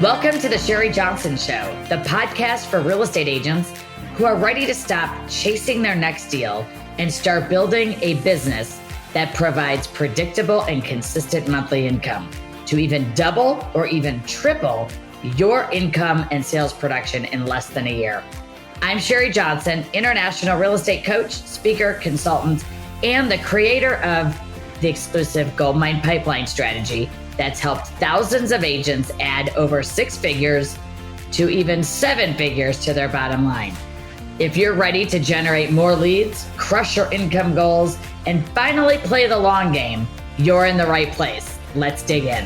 Welcome to the Sherri Johnson Show, the podcast for real estate agents who are ready to stop chasing their next deal and start building a business that provides predictable and consistent monthly income to even double or even triple your income and sales production in less than a year. I'm Sherri Johnson, international real estate coach, speaker, consultant, and the creator of the exclusive Goldmine Pipeline strategy that's helped thousands of agents add over 6 figures to even 7 figures to their bottom line. If you're ready to generate more leads, crush your income goals, and finally play the long game, you're in the right place. Let's dig in.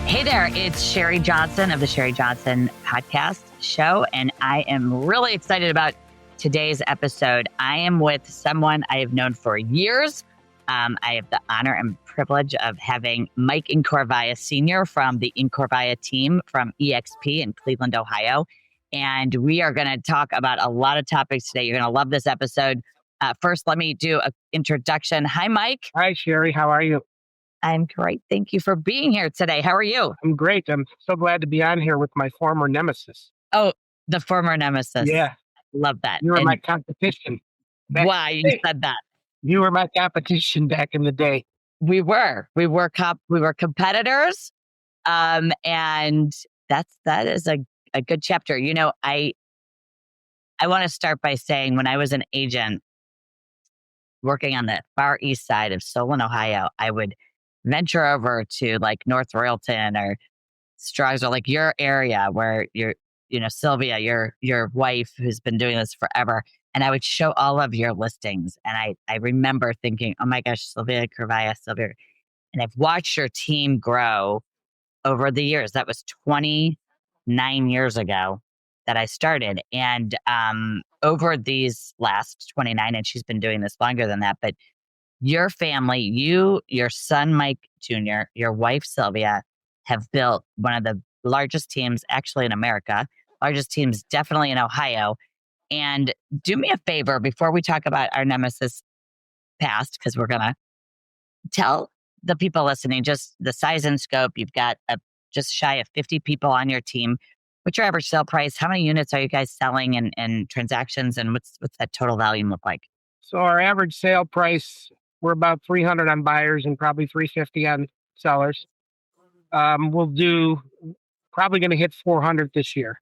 Hey there, it's Sherri Johnson of the Sherri Johnson podcast show, and I am really excited about today's episode. I am with someone I have known for years. I have the honor and privilege of having Mike Incorvaia Sr. from the Incorvaia Team from EXP in Cleveland, Ohio. And we are going to talk about a lot of topics today. You're going to love this episode. First, let me do an introduction. Hi, Mike. Hi, Sherri. How are you? I'm great. Thank you for being here today. How are you? I'm great. I'm so glad to be on here with my former nemesis. Oh, the former nemesis. Yeah. Love that. You were my competition. Why you said that? You were my competition back in the day. We were competitors. And that is a good chapter. You know, I want to start by saying when I was an agent working on the far east side of Solon, Ohio, I would venture over to like North Royalton or Strauss or like your area where Sylvia, your wife who's been doing this forever. And I would show all of your listings. And I remember thinking, oh my gosh, Sylvia. And I've watched your team grow over the years. That was 29 years ago that I started. And over these last 29, and she's been doing this longer than that, but your family, your son, Mike Jr., your wife, Sylvia, have built one of the largest teams actually in America, largest teams definitely in Ohio. And do me a favor before we talk about our nemesis past, because we're going to tell the people listening just the size and scope. You've got just shy of 50 people on your team. What's your average sale price? How many units are you guys selling and transactions? And what's that total volume look like? So our average sale price, we're about 300 on buyers and probably 350 on sellers. We'll do probably going to hit 400 this year.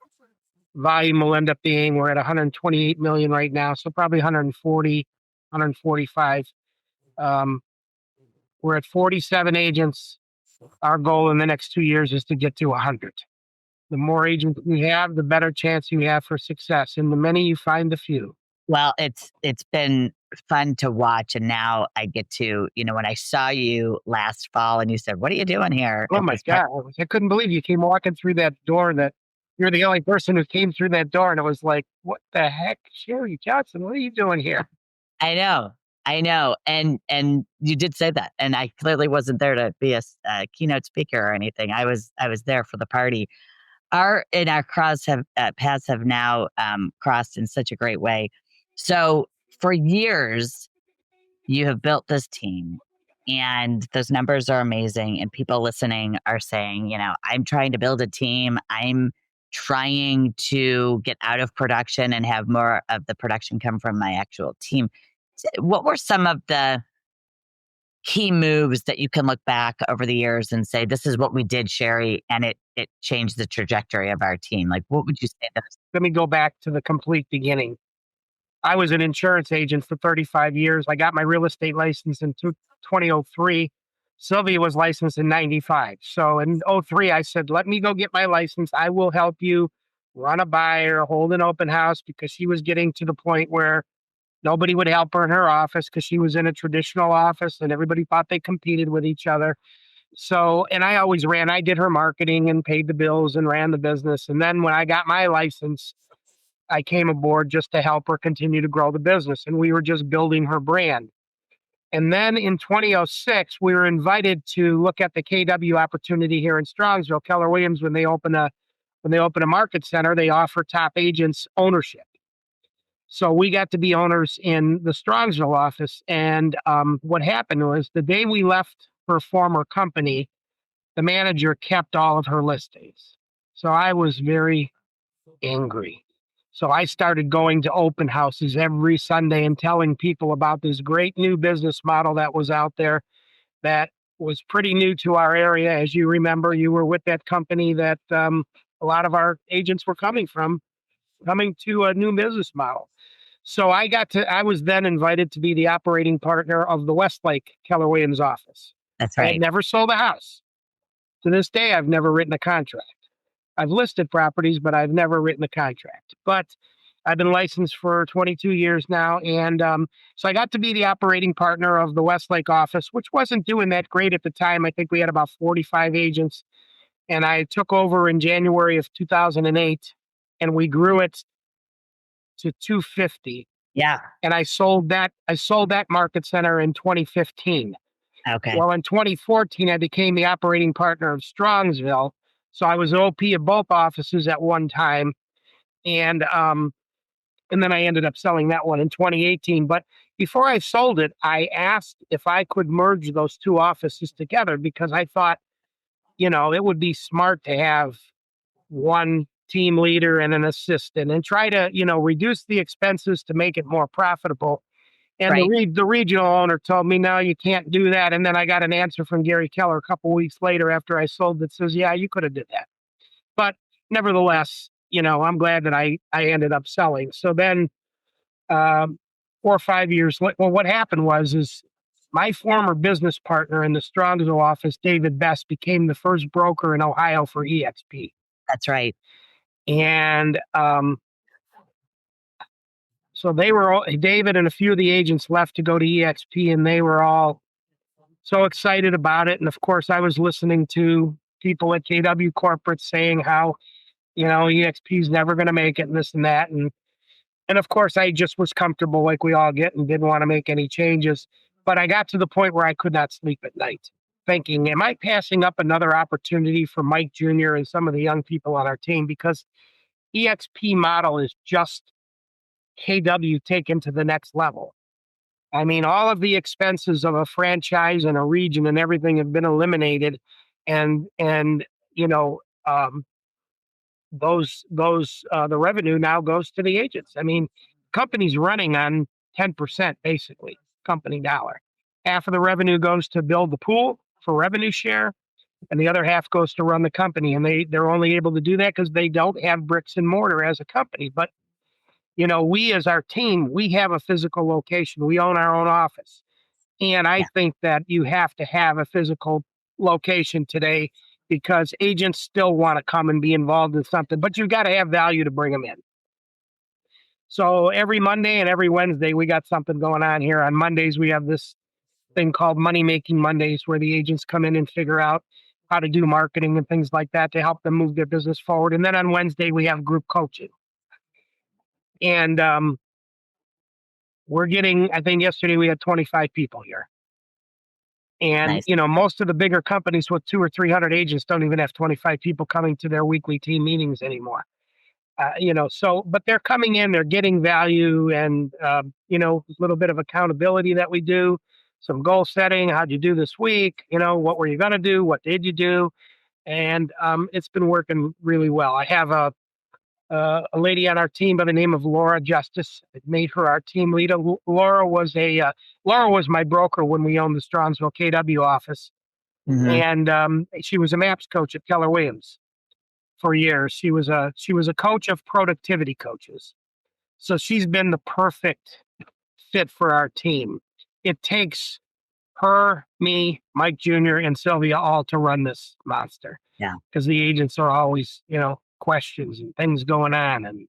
Volume will end up being, we're at 128 million right now, so probably 140, 145. We're at 47 agents. Our goal in the next 2 years is to get to 100. The more agents we have, the better chance you have for success. In the many, you find the few. Well, it's been fun to watch. And now I get to, when I saw you last fall and you said, what are you doing here? Oh my God. I couldn't believe you came walking through that door, that you're the only person who came through that door. And it was like, what the heck? Sherri Johnson, what are you doing here? I know. And you did say that. And I clearly wasn't there to be a keynote speaker or anything. I was there for the party. Our paths have now crossed in such a great way. So for years, you have built this team and those numbers are amazing. And people listening are saying, I'm trying to build a team. I'm trying to get out of production and have more of the production come from my actual team. What were some of the key moves that you can look back over the years and say, this is what we did, Sherri, and it changed the trajectory of our team? Like, what would you say? Let me go back to the complete beginning. I was an insurance agent for 35 years. I got my real estate license in 2003. Sylvia was licensed in 95. So in 03, I said, let me go get my license. I will help you run a buyer, hold an open house, because she was getting to the point where nobody would help her in her office because she was in a traditional office and everybody thought they competed with each other. So, and I always I did her marketing and paid the bills and ran the business. And then when I got my license, I came aboard just to help her continue to grow the business. And we were just building her brand. And then in 2006, we were invited to look at the KW opportunity here in Strongsville. Keller Williams, when they open a market center, they offer top agents ownership. So we got to be owners in the Strongsville office. And what happened was the day we left her former company, the manager kept all of her listings. So I was very angry. So I started going to open houses every Sunday and telling people about this great new business model that was out there that was pretty new to our area. As you remember, you were with that company that a lot of our agents were coming to a new business model. So I was then invited to be the operating partner of the Westlake Keller Williams office. That's I had right. never sold a house. To this day, I've never written a contract. I've listed properties, but I've never written a contract. But I've been licensed for 22 years now. And so I got to be the operating partner of the Westlake office, which wasn't doing that great at the time. I think we had about 45 agents. And I took over in January of 2008, and we grew it to 250. Yeah. And I sold that market center in 2015. Okay. Well, in 2014, I became the operating partner of Strongsville. So I was OP of both offices at one time. And then I ended up selling that one in 2018. But before I sold it, I asked if I could merge those two offices together because I thought, it would be smart to have one team leader and an assistant and try to, reduce the expenses to make it more profitable. And Right. the regional owner told me, no, you can't do that. And then I got an answer from Gary Keller a couple weeks later after I sold that says, yeah, you could have did that. But nevertheless, I'm glad that I ended up selling. So then 4 or 5 years later, well, what happened is my former business partner in the Strongsville office, David Best, became the first broker in Ohio for EXP. That's right. And so David and a few of the agents left to go to EXP, and they were all so excited about it. And of course, I was listening to people at KW Corporate saying how, EXP is never going to make it and this and that. And of course, I just was comfortable like we all get and didn't want to make any changes. But I got to the point where I could not sleep at night thinking, am I passing up another opportunity for Mike Jr. and some of the young people on our team? Because EXP model is just KW taken to the next level. I mean, all of the expenses of a franchise and a region and everything have been eliminated. And the revenue now goes to the agents. I mean, company's running on 10% basically, company dollar. Half of the revenue goes to build the pool for revenue share, and the other half goes to run the company. And they're only able to do that because they don't have bricks and mortar as a company. But we as our team, we have a physical location. We own our own office. And I Yeah. think that you have to have a physical location today because agents still want to come and be involved in something, but you've got to have value to bring them in. So every Monday and every Wednesday, we got something going on here. On Mondays, we have this thing called Money Making Mondays where the agents come in and figure out how to do marketing and things like that to help them move their business forward. And then on Wednesday, we have group coaching. And we're getting, I think yesterday we had 25 people here. And, Nice. most of the bigger companies with 200 or 300 agents don't even have 25 people coming to their weekly team meetings anymore. But they're coming in, they're getting value and, a little bit of accountability that we do, some goal setting. How'd you do this week? What were you going to do? What did you do? And it's been working really well. I have a lady on our team by the name of Laura Justice. It made her our team leader. Laura was my broker when we owned the Strongsville KW office, Mm-hmm. and she was a MAPS coach at Keller Williams for years. She was a coach of productivity coaches, so she's been the perfect fit for our team. It takes her, me, Mike Jr., and Sylvia all to run this monster. Yeah. Because the agents are always, questions and things going on, and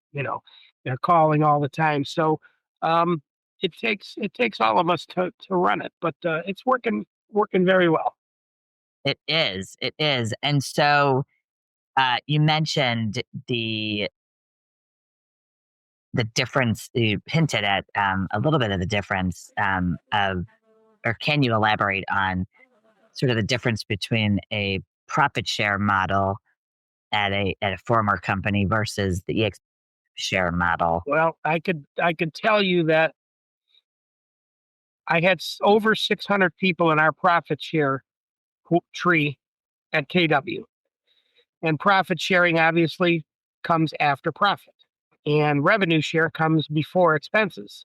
they're calling all the time. So it takes all of us to run it, but it's working very well. It is. It is. And so you mentioned the difference. You hinted at a little bit of the difference or can you elaborate on sort of the difference between a profit share model at a former company versus the EX share model? Well, I could tell you that I had over 600 people in our profit share tree at KW. And profit sharing obviously comes after profit, and revenue share comes before expenses.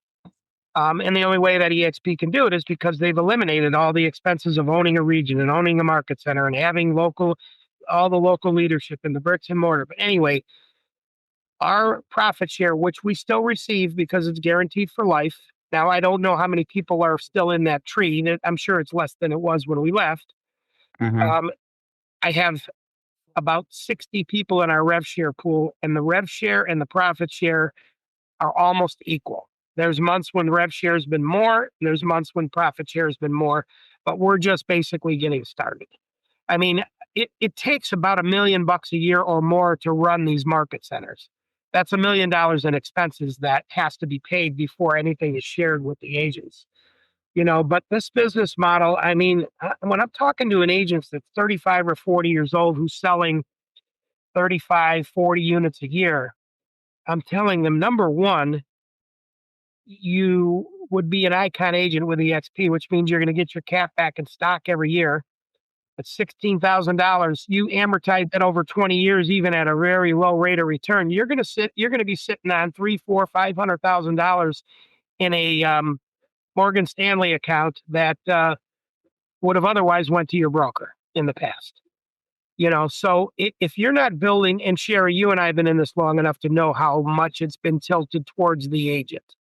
And the only way that EXP can do it is because they've eliminated all the expenses of owning a region and owning a market center and having all the local leadership and the bricks and mortar. But anyway, our profit share, which we still receive because it's guaranteed for life. Now, I don't know how many people are still in that tree. I'm sure it's less than it was when we left. Mhm. I have about 60 people in our rev share pool, and the rev share and the profit share are almost equal. There's months when rev share has been more, there's months when profit share has been more, but we're just basically getting started. I mean, it takes about $1 million a year or more to run these market centers. That's $1 million in expenses that has to be paid before anything is shared with the agents. But this business model, I mean, when I'm talking to an agent that's 35 or 40 years old who's selling 35, 40 units a year, I'm telling them, number one, you would be an icon agent with EXP, which means you're going to get your cap back in stock every year. At $16,000, you amortize that over 20 years, even at a very low rate of return. You're going to be sitting on $300,000, $400,000, $500,000 in a Morgan Stanley account that would have otherwise went to your broker in the past. So if you're not building, and Sherri, you and I have been in this long enough to know how much it's been tilted towards the agent.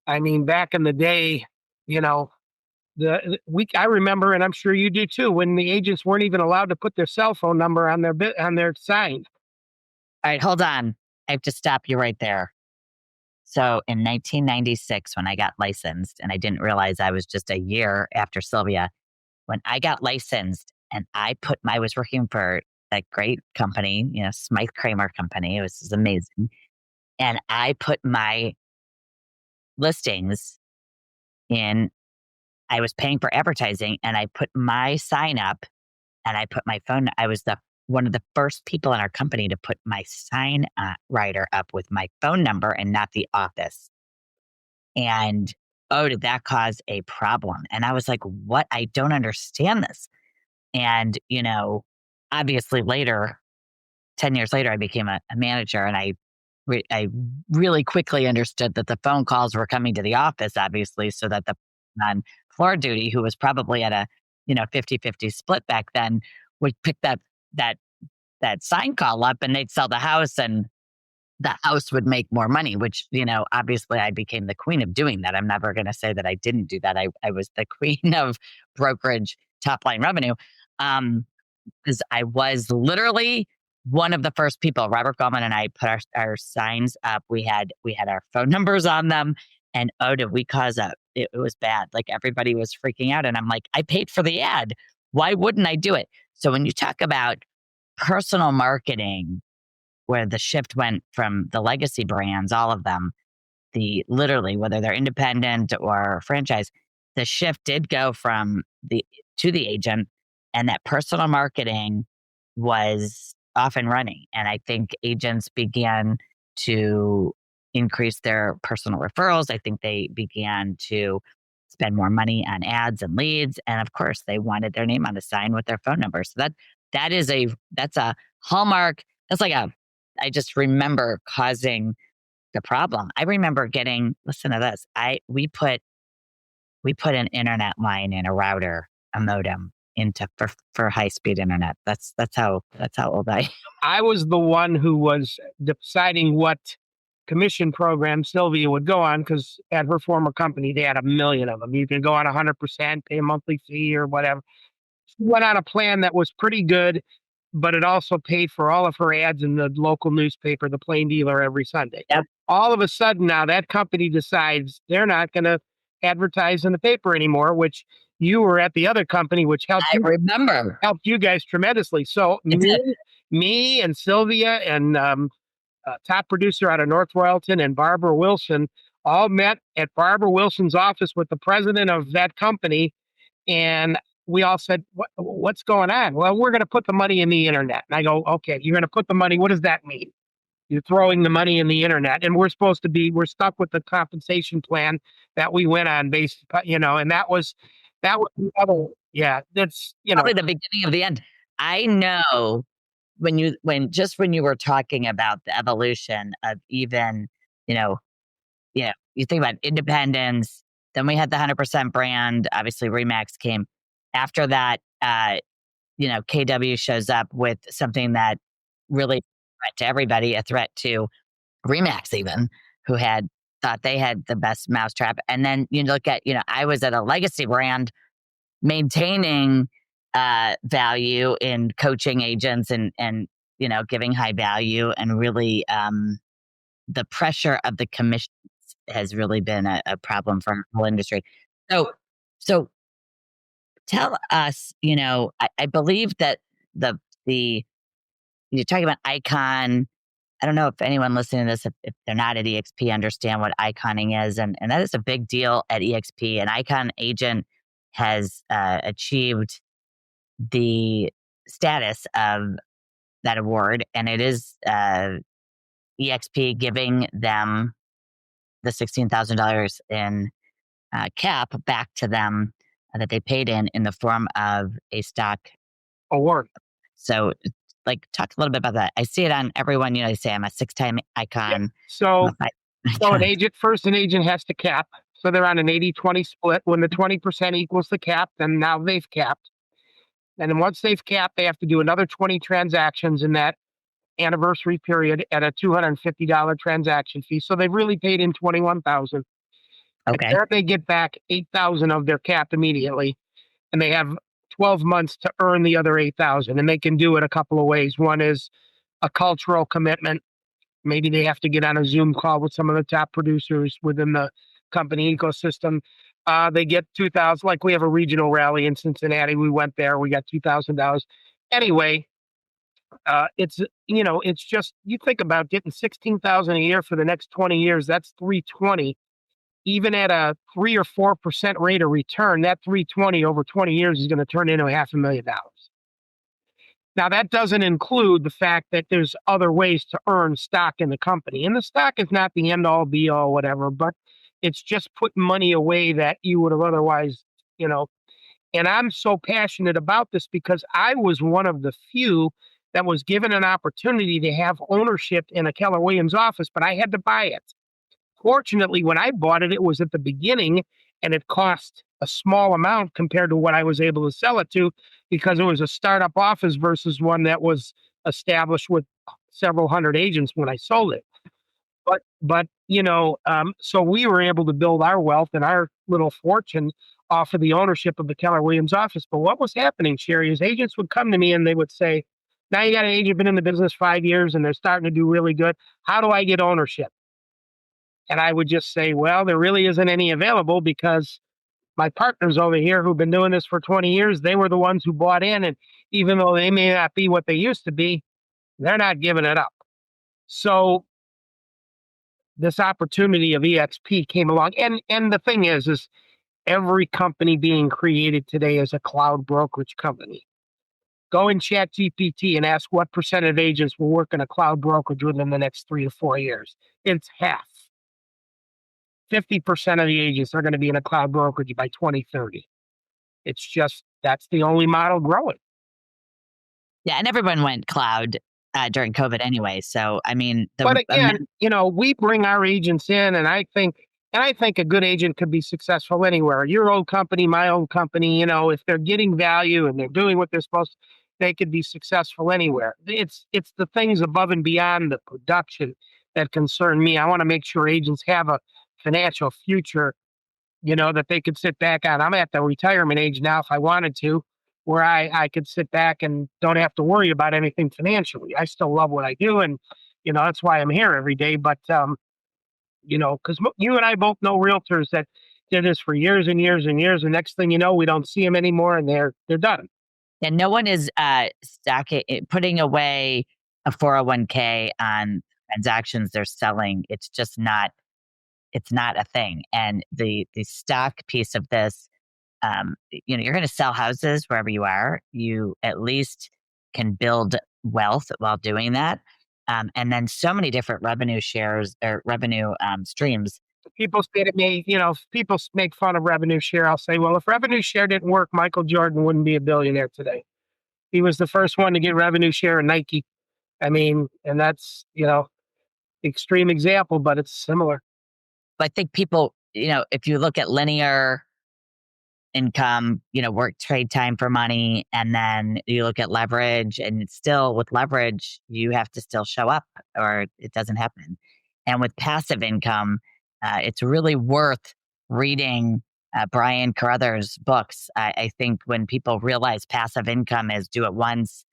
I mean, back in the day, I remember, and I'm sure you do too, when the agents weren't even allowed to put their cell phone number on their sign. All right, hold on. I have to stop you right there. So in 1996, when I got licensed, and I didn't realize I was just a year after Sylvia, when I got licensed and I was working for that great company, Smythe Kramer Company. It was amazing. And I put my listings in, I was paying for advertising, and I put my sign up, and I put my phone. I was one of the first people in our company to put my sign writer up with my phone number and not the office. And did that cause a problem? And I was like, what? I don't understand this. And, obviously later, 10 years later, I became a manager, and I really quickly understood that the phone calls were coming to the office, obviously, so that the on floor duty, who was probably at a 50-50 split back then, would pick that sign call up, and they'd sell the house, and the house would make more money, which, obviously I became the queen of doing that. I'm never going to say that I didn't do that. I was the queen of brokerage top line revenue. Because I was literally one of the first people. Robert Goldman and I put our signs up. We had our phone numbers on them, and did we cause it was bad. Like, everybody was freaking out, and I'm like, I paid for the ad. Why wouldn't I do it? So when you talk about personal marketing, where the shift went from the legacy brands, all of them, literally, whether they're independent or franchise, the shift did go to the agent, and that personal marketing was off and running. And I think agents began to increase their personal referrals. I think they began to spend more money on ads and leads. And of course, they wanted their name on the sign with their phone number. So that's a hallmark. I just remember causing the problem. I remember listen to this. We put an internet line in a router, a modem, for high speed internet. That's how old I am. I was the one who was deciding what commission program Sylvia would go on, because at her former company, they had 1 million of them. You could go on 100%, pay a monthly fee or whatever. She went on a plan that was pretty good, but it also paid for all of her ads in the local newspaper, the Plain Dealer, every Sunday. Yep. All of a sudden now that company decides they're not going to advertise in the paper anymore, which you were at the other company, which helped you guys tremendously. So me and Sylvia and top producer out of North Royalton and Barbara Wilson all met at Barbara Wilson's office with the president of that company. And we all said, what's going on? Well, we're going to put the money in the internet. And I go, okay, you're going to put the money. What does that mean? You're throwing the money in the internet. And we're stuck with the compensation plan that we went on and that was the other Yeah, that's Probably the beginning of the end. I know when you were talking about the evolution of even, you know, you think about independence, then we had the 100% brand, obviously Remax came. After that, KW shows up with something that really threat to everybody, a threat to Remax even, who had thought they had the best mousetrap. And then you look at, I was at a legacy brand maintaining value in coaching agents and giving high value and really the pressure of the commissions has really been a problem for our whole industry. So tell us, I believe that the you're talking about icon. I don't know if anyone listening to this, if they're not at EXP, understand what iconing is, and that is a big deal at EXP. An icon agent has achieved the status of that award, and it is EXP giving them the $16,000 in cap back to them that they paid in the form of a stock award. So, like, talk a little bit about that. I see it on everyone. They say I'm a 6-time icon. Yeah. So, icon. an agent has to cap. So they're on an 80-20 split. When the 20% equals the cap, then now they've capped. And then once they've capped, they have to do another 20 transactions in that anniversary period at a $250 transaction fee. So they've really paid in $21,000. Okay. And there they get back $8,000 of their cap immediately, and they have 12 months to earn the other $8,000. And they can do it a couple of ways. One is a cultural commitment. Maybe they have to get on a Zoom call with some of the top producers within the company ecosystem. They get $2,000. Like we have a regional rally in Cincinnati. We went there. We got $2,000. Anyway, it's just, you think about getting $16,000 a year for the next 20 years. That's $320. Even at a 3 or 4% rate of return, that $320 over 20 years is going to turn into $500,000. Now, that doesn't include the fact that there's other ways to earn stock in the company. And the stock is not the end all be all, whatever, but it's just putting money away that you would have otherwise, And I'm so passionate about this because I was one of the few that was given an opportunity to have ownership in a Keller Williams office, but I had to buy it. Fortunately, when I bought it, it was at the beginning and it cost a small amount compared to what I was able to sell it to because it was a startup office versus one that was established with several hundred agents when I sold it. So we were able to build our wealth and our little fortune off of the ownership of the Keller Williams office. But what was happening, Sherri, is agents would come to me and they would say, now you got an agent been in the business 5 years and they're starting to do really good. How do I get ownership? And I would just say, well, there really isn't any available because my partners over here who've been doing this for 20 years, they were the ones who bought in. And even though they may not be what they used to be, they're not giving it up. So this opportunity of EXP came along. And the thing is every company being created today is a cloud brokerage company. Go in Chat GPT and ask what percent of agents will work in a cloud brokerage within the next 3 to 4 years. It's half. 50% of the agents are going to be in a cloud brokerage by 2030. It's just, that's the only model growing. Yeah, and everyone went cloud during COVID anyway. So, I mean, but again, we bring our agents in, and I think a good agent could be successful anywhere. Your old company, my old company, if they're getting value and they're doing what they're supposed to, they could be successful anywhere. It's the things above and beyond the production that concern me. I want to make sure agents have a financial future, that they could sit back on. I'm at the retirement age now, if I wanted to, where I could sit back and don't have to worry about anything financially. I still love what I do. And, that's why I'm here every day. But, because you and I both know realtors that did this for years and years and years. And next thing you know, we don't see them anymore and they're done. And no one is putting away a 401k on transactions they're selling. It's just not. It's not a thing. And the stock piece of this, you're going to sell houses wherever you are. You at least can build wealth while doing that. And then so many different revenue shares or revenue streams People say to me, people make fun of revenue share. I'll say, well, if revenue share didn't work, Michael Jordan wouldn't be a billionaire today. He was the first one to get revenue share in Nike. I mean, and that's, extreme example, but it's similar. I think people, if you look at linear income, work trade time for money, and then you look at leverage, and it's still with leverage, you have to still show up or it doesn't happen. And with passive income, it's really worth reading Brian Carruthers' books. I think when people realize passive income is do it once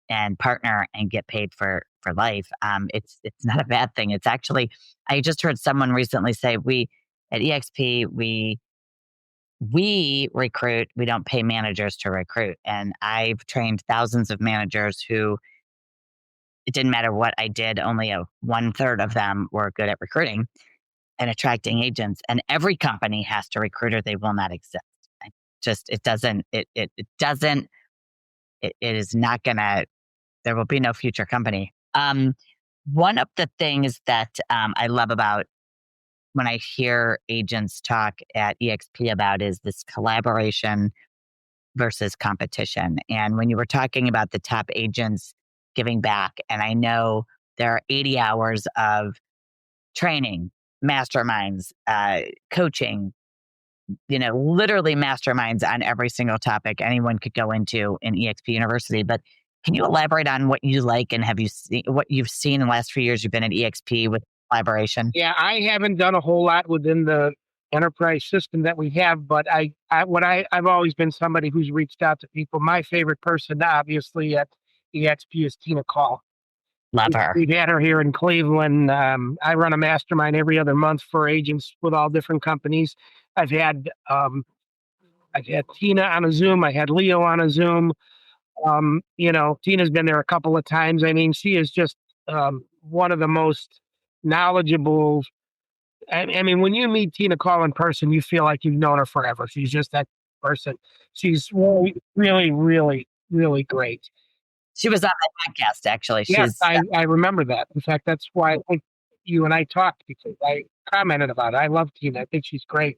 and partner and get paid for life, it's not a bad thing. It's actually, I just heard someone recently say, we at EXP, we recruit, we don't pay managers to recruit. And I've trained thousands of managers who, it didn't matter what I did, only a 1/3 of them were good at recruiting and attracting agents. And every company has to recruit or they will not exist. I just, it doesn't, it doesn't, it is not gonna, there will be no future company. One of the things that I love about when I hear agents talk at EXP about is this collaboration versus competition. And when you were talking about the top agents giving back, and I know there are 80 hours of training, masterminds, coaching, literally masterminds on every single topic anyone could go into in EXP University. But can you elaborate on what you like and have you seen what you've seen in the last few years you've been at EXP with collaboration? Yeah, I haven't done a whole lot within the enterprise system that we have, but I've always been somebody who's reached out to people. My favorite person, obviously, at EXP is Tina Call. Love her. We've had her here in Cleveland. I run a mastermind every other month for agents with all different companies. I've had Tina on a Zoom. I had Leo on a Zoom. Tina's been there a couple of times. I mean, she is just one of the most knowledgeable. I mean, when you meet Tina Call in person, you feel like you've known her forever. She's just that person. She's really, really, really, really great. She was on my podcast, actually. Yes, She's I remember that. In fact, that's why I think you and I talked, because I commented about it. I love Tina. I think she's great.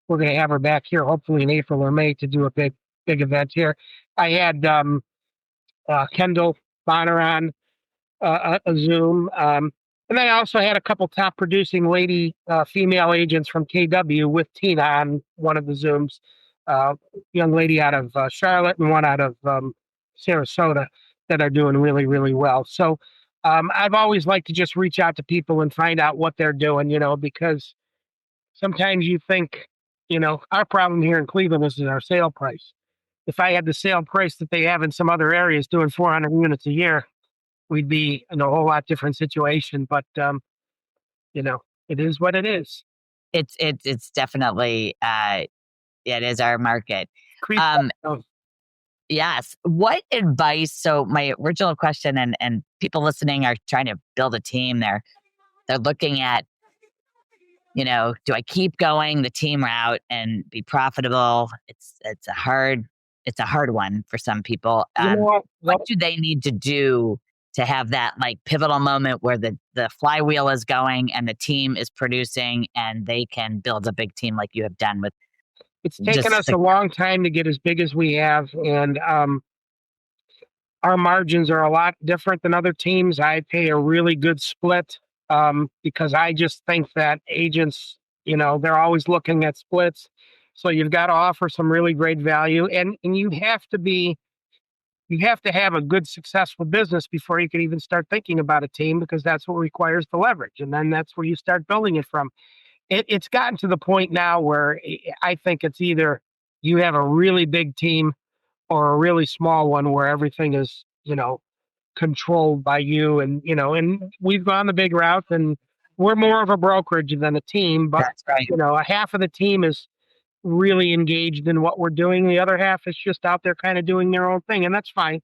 We're going to have her back here, hopefully in April or May, to do a big event here. I had Kendall Bonner on a Zoom. And then I also had a couple top producing female agents from KW with Tina on one of the Zooms. Young lady out of Charlotte and one out of Sarasota that are doing really, really well. So I've always liked to just reach out to people and find out what they're doing, because sometimes you think, our problem here in Cleveland is our sale price. If I had the sale price that they have in some other areas doing 400 units a year, we'd be in a whole lot different situation. But, it is what it is. it's definitely it is our market. Yes. What advice? So my original question, and people listening are trying to build a team. They're looking at, do I keep going the team route and be profitable? It's a hard one for some people. What do they need to do to have that like pivotal moment where the flywheel is going and the team is producing and they can build a big team like you have done with? It's taken us a long time to get as big as we have, and our margins are a lot different than other teams. I pay a really good split because I just think that agents, they're always looking at splits. So you've got to offer some really great value, and you have to have a good, successful business before you can even start thinking about a team, because that's what requires the leverage, and then that's where you start building it from. It's gotten to the point now where I think it's either you have a really big team or a really small one where everything is, controlled by you. And, and we've gone the big route, and we're more of a brokerage than a team. But, That's right. A half of the team is really engaged in what we're doing. The other half is just out there kind of doing their own thing. And that's fine.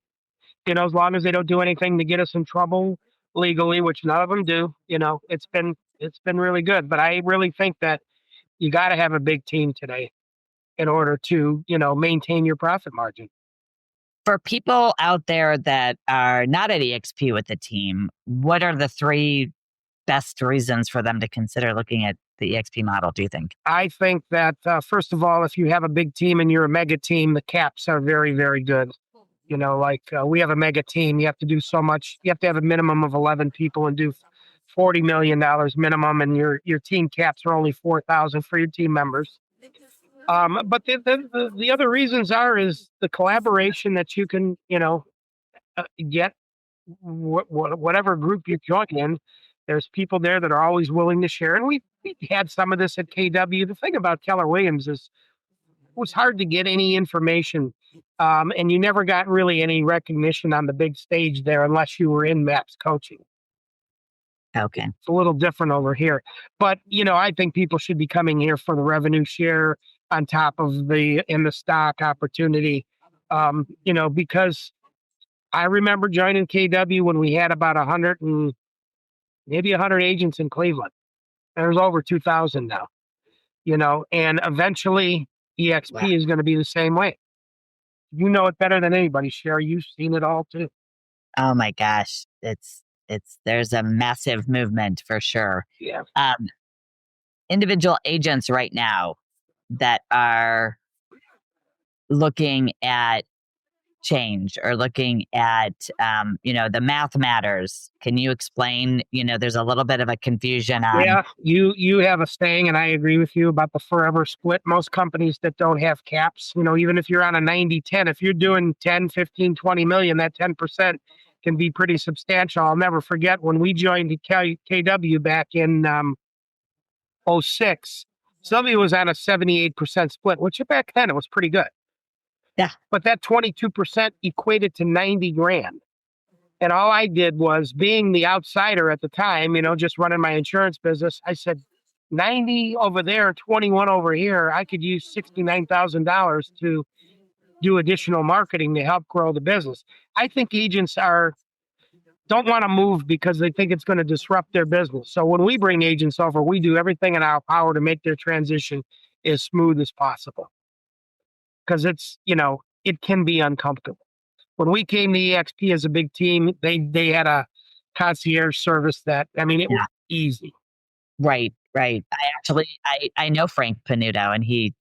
As long as they don't do anything to get us in trouble legally, which none of them do, it's been really good. But I really think that you got to have a big team today in order to, maintain your profit margin. For people out there that are not at EXP with the team, what are the 3 best reasons for them to consider looking at the EXP model, do you think? I think that, first of all, if you have a big team and you're a mega team, the caps are very, very good. We have a mega team. You have to do so much. You have to have a minimum of 11 people and do $40 million minimum, and your team caps are only 4,000 for your team members. But the other reasons is the collaboration that you can, get whatever group you join in. There's people there that are always willing to share. And we had some of this at KW. The thing about Keller Williams is it was hard to get any information. And you never got really any recognition on the big stage there unless you were in MAPS coaching. Okay. It's a little different over here. But, I think people should be coming here for the revenue share on top of the stock opportunity. Because I remember joining KW when we had about 100 and maybe 100 agents in Cleveland. There's over 2,000 now, and eventually EXP is going to be the same way. You know it better than anybody, Sherri. You've seen it all too. Oh my gosh. There's a massive movement for sure. Yeah. Individual agents right now that are looking at change or looking at, the math matters. Can you explain, there's a little bit of a confusion on. Yeah, you have a saying, and I agree with you about the forever split. Most companies that don't have caps, even if you're on a 90-10, if you're doing 10, 15, 20 million, that 10% can be pretty substantial. I'll never forget when we joined KW back in 06, Sylvia was on a 78% split, which back then it was pretty good. Yeah. But that 22% equated to 90 grand. And all I did was, being the outsider at the time, just running my insurance business, I said, 90 over there, 21 over here, I could use $69,000 to do additional marketing to help grow the business. I think agents don't want to move because they think it's going to disrupt their business. So when we bring agents over, we do everything in our power to make their transition as smooth as possible. Because it can be uncomfortable. When we came to EXP as a big team, they had a concierge service that, it was easy. Right. I know Frank Panuto, and he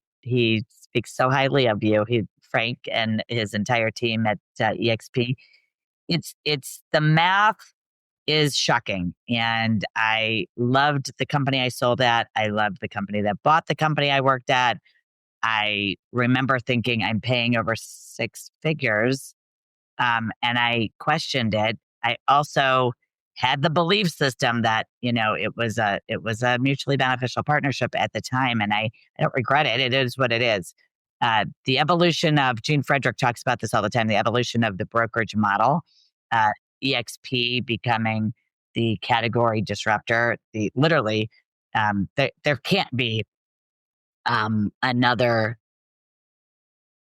speaks so highly of you. Frank and his entire team at EXP. It's the math is shocking, and I loved the company I sold at. I loved the company that bought the company I worked at. I remember thinking I'm paying over 6 figures, and I questioned it. I also had the belief system that, it was a mutually beneficial partnership at the time, and I don't regret it. It is what it is. The evolution of, Gene Frederick talks about this all the time, the evolution of the brokerage model, EXP becoming the category disruptor. There can't be another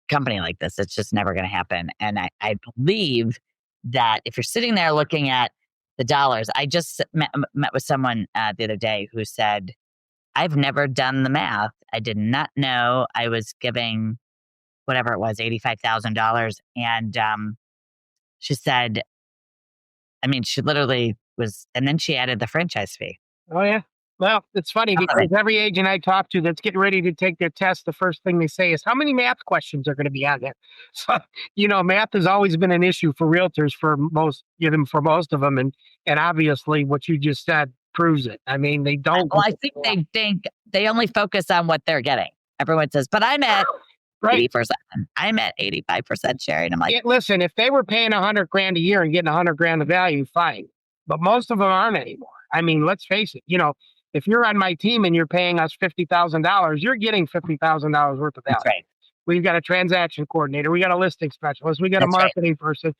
company like this. It's just never going to happen. And I believe that if you're sitting there looking at the dollars, I just met with someone the other day who said, I've never done the math. I did not know I was giving whatever it was, $85,000. And she said, she literally was, and then she added the franchise fee. Oh, yeah. Well, it's funny because every agent I talk to that's getting ready to take their test, the first thing they say is, how many math questions are going to be on there? So, math has always been an issue for realtors for most of them. And obviously what you just said proves it. They don't. Well, I think they only focus on what they're getting. Everyone says, but I'm at 80%. I'm at 85%, Sherri. And I'm like, listen, if they were paying $100 grand a year and getting $100 grand of value, fine. But most of them aren't anymore. Let's face it. If you're on my team and you're paying us $50,000, you're getting $50,000 worth of value. That's right. We've got a transaction coordinator. We got a listing specialist. We got a marketing person.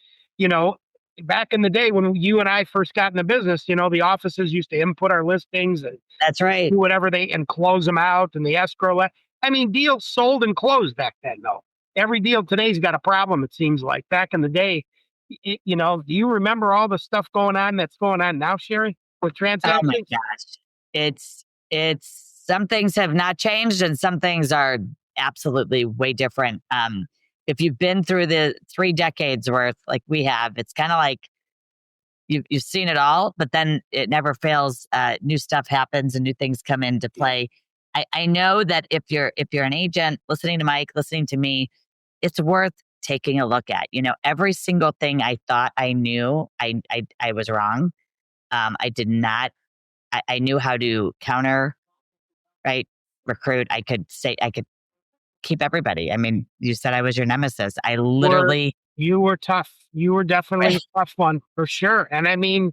Back in the day when you and I first got in the business, the offices used to input our listings and that's right, do whatever and close them out, and the escrow. Deals sold and closed back then, though. Every deal today's got a problem, it seems like. Back in the day, do you remember all the stuff that's going on now, Sherri, with transactions? Oh my gosh. It's some things have not changed and some things are absolutely way different. If you've been through the 3 decades worth like we have, it's kind of like you've seen it all, but then it never fails. New stuff happens and new things come into play. I know that if you're an agent listening to Mike, listening to me, it's worth taking a look at. Every single thing I thought I knew, I was wrong. I did not. I knew how to counter, right? Recruit. I could keep everybody. I mean, you said I was your nemesis. I literally. You were tough. You were definitely a tough one for sure. And I mean,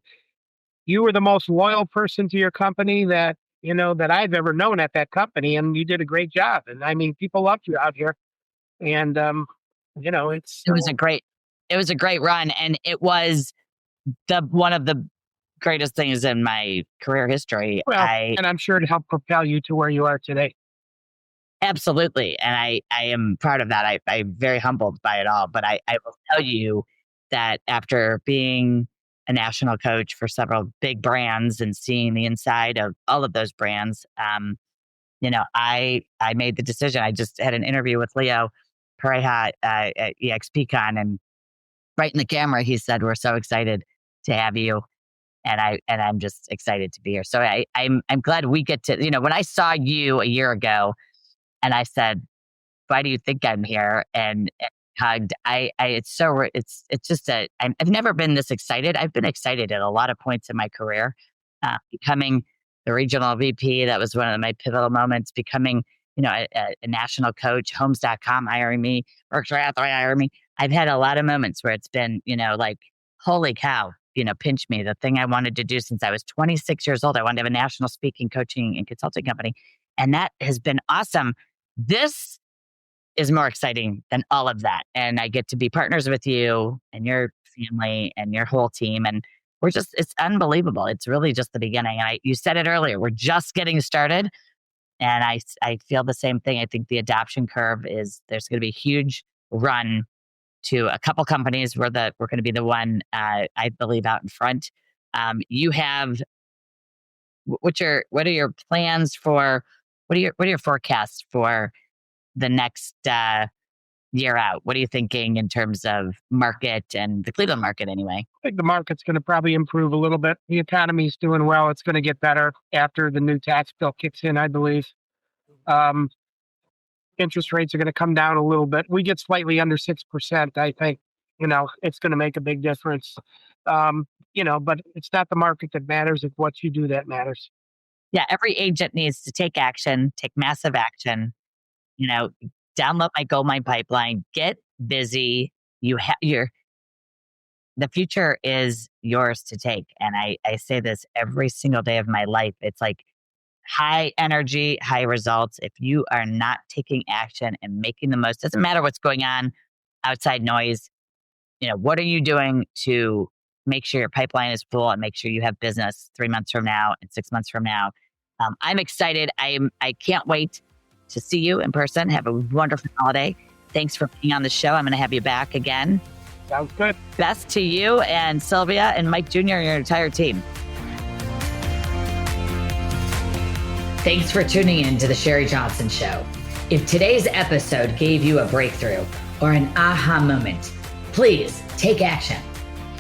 you were the most loyal person to your company that I've ever known at that company, and you did a great job. And I mean, people loved you out here. And it's It was a great run, and it was one of the greatest things in my career history. well, and I'm sure it helped propel you to where you are today. Absolutely. And I am proud of that. I'm very humbled by it all. But I will tell you that after being a national coach for several big brands and seeing the inside of all of those brands, I made the decision. I just had an interview with Leo Pareja at EXPCon, and right in the camera, he said, "We're so excited to have you." And I'm just excited to be here. So I'm glad we get to, when I saw you a year ago, and I said, "Why do you think I'm here?" And hugged. It's just I've never been this excited. I've been excited at a lot of points in my career. Becoming the regional VP, that was one of my pivotal moments. Becoming, a national coach, Homes.com hiring me, Berkshire Hathaway hiring me. I've had a lot of moments where it's been, like, holy cow, pinch me. The thing I wanted to do since I was 26 years old. I wanted to have a national speaking, coaching, and consulting company. And that has been awesome. This is more exciting than all of that. And I get to be partners with you and your family and your whole team. And it's unbelievable. It's really just the beginning. And you said it earlier, we're just getting started. And I feel the same thing. I think the adoption curve there's going to be a huge run to a couple companies. We're going to be the one, I believe, out in front. You have, what are your plans for, what are your forecasts for the next year out? What are you thinking in terms of market and the Cleveland market anyway? I think the market's going to probably improve a little bit. The economy's doing well. It's going to get better after the new tax bill kicks in, I believe. Interest rates are going to come down a little bit. We get slightly under 6%. I think, it's going to make a big difference. But it's not the market that matters. It's what you do that matters. Yeah. Every agent needs to take action, take massive action, download my Goldmine pipeline, get busy. The future is yours to take. And I say this every single day of my life. It's like high energy, high results. If you are not taking action and making the most, doesn't matter what's going on, outside noise, what are you doing to make sure your pipeline is full and make sure you have business 3 months from now and 6 months from now? I'm excited. I can't wait to see you in person. Have a wonderful holiday. Thanks for being on the show. I'm going to have you back again. Sounds good. Best to you and Sylvia and Mike Jr. and your entire team. Thanks for tuning in to the Sherri Johnson Show. If today's episode gave you a breakthrough or an aha moment, please take action.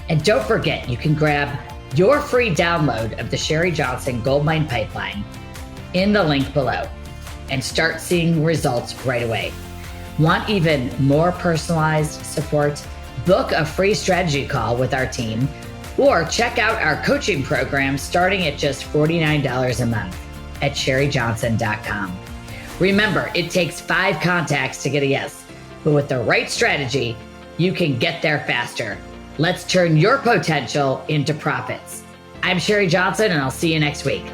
And don't forget, you can grab your free download of the Sherri Johnson Goldmine Pipeline in the link below and start seeing results right away. Want even more personalized support? Book a free strategy call with our team or check out our coaching program starting at just $49 a month at sherrijohnson.com. Remember, it takes 5 contacts to get a yes, but with the right strategy, you can get there faster. Let's turn your potential into profits. I'm Sherri Johnson, and I'll see you next week.